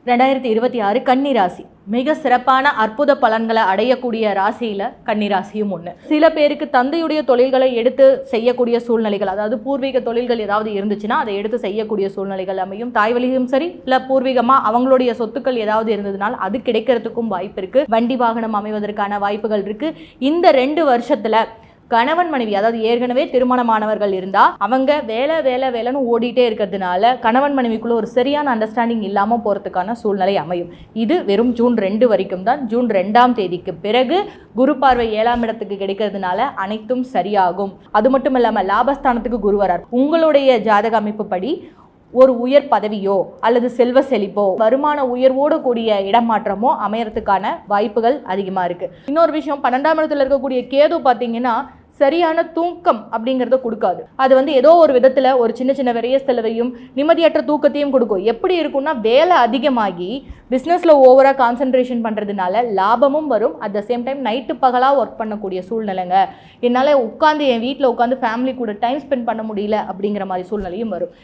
2026 கன்னி ராசி மிக சிறப்பான அற்புத பலன்களை அடையக்கூடிய ராசியில கன்னி ராசியும் ஒன்று. சில பேருக்கு தந்தையுடைய தொழில்களை எடுத்து செய்யக்கூடிய சூழ்நிலைகள், அதாவது பூர்வீக தொழில்கள் ஏதாவது இருந்துச்சுன்னா அதை எடுத்து செய்யக்கூடிய சூழ்நிலைகள் அமையும். தாய் வழியும் சரி, இல்லை பூர்வீகமா அவங்களுடைய சொத்துக்கள் ஏதாவது இருந்ததுனால் அது கிடைக்கிறதுக்கும் வாய்ப்பு இருக்கு. வண்டி வாகனம் அமைவதற்கான வாய்ப்புகள் இருக்கு. இந்த 2 வருஷத்துல கணவன் மனைவி, அதாவது ஏற்கனவே திருமணமானவர்கள் இருந்தா அவங்க வேலைன்னு ஓடிட்டே இருக்கிறதுனால கணவன் மனைவிக்குள்ள ஒரு சரியான அண்டர்ஸ்டாண்டிங் இல்லாம போறதுக்கான சூழ்நிலை அமையும். இது வெறும் ஜூன் 2 வரைக்கும் தான். ஜூன் 2ஆம் தேதிக்கு பிறகு குரு பார்வை 7ஆம் இடத்துக்கு கிடைக்கிறதுனால அனைத்தும் சரியாகும். அது மட்டும் இல்லாம லாபஸ்தானத்துக்கு குரு வரார். உங்களுடைய ஜாதக அமைப்பு படி ஒரு உயர் பதவியோ அல்லது செல்வ செழிப்போ வருமான உயர்வோடு கூடிய இடமாற்றமோ அமையறதுக்கான வாய்ப்புகள் அதிகமாக இருக்கு. இன்னொரு விஷயம், 12ஆம் இடத்துல இருக்கக்கூடிய கேது பார்த்தீங்கன்னா சரியான தூக்கம் அப்படிங்கிறத கொடுக்காது. அது ஏதோ ஒரு விதத்தில் ஒரு சின்ன விரைய செலவையும் நிம்மதியற்ற தூக்கத்தையும் கொடுக்கும். எப்படி இருக்கும்னா, வேலை அதிகமாகி பிஸ்னஸில் ஓவராக கான்சன்ட்ரேஷன் பண்ணுறதுனால லாபமும் வரும். At the same time night பகலாக ஒர்க் பண்ணக்கூடிய சூழ்நிலைங்க, என்னால் உட்காந்து என் வீட்டில் உட்காந்து ஃபேமிலி கூட டைம் ஸ்பெண்ட் பண்ண முடியல அப்படிங்கிற மாதிரி சூழ்நிலையும் வரும்.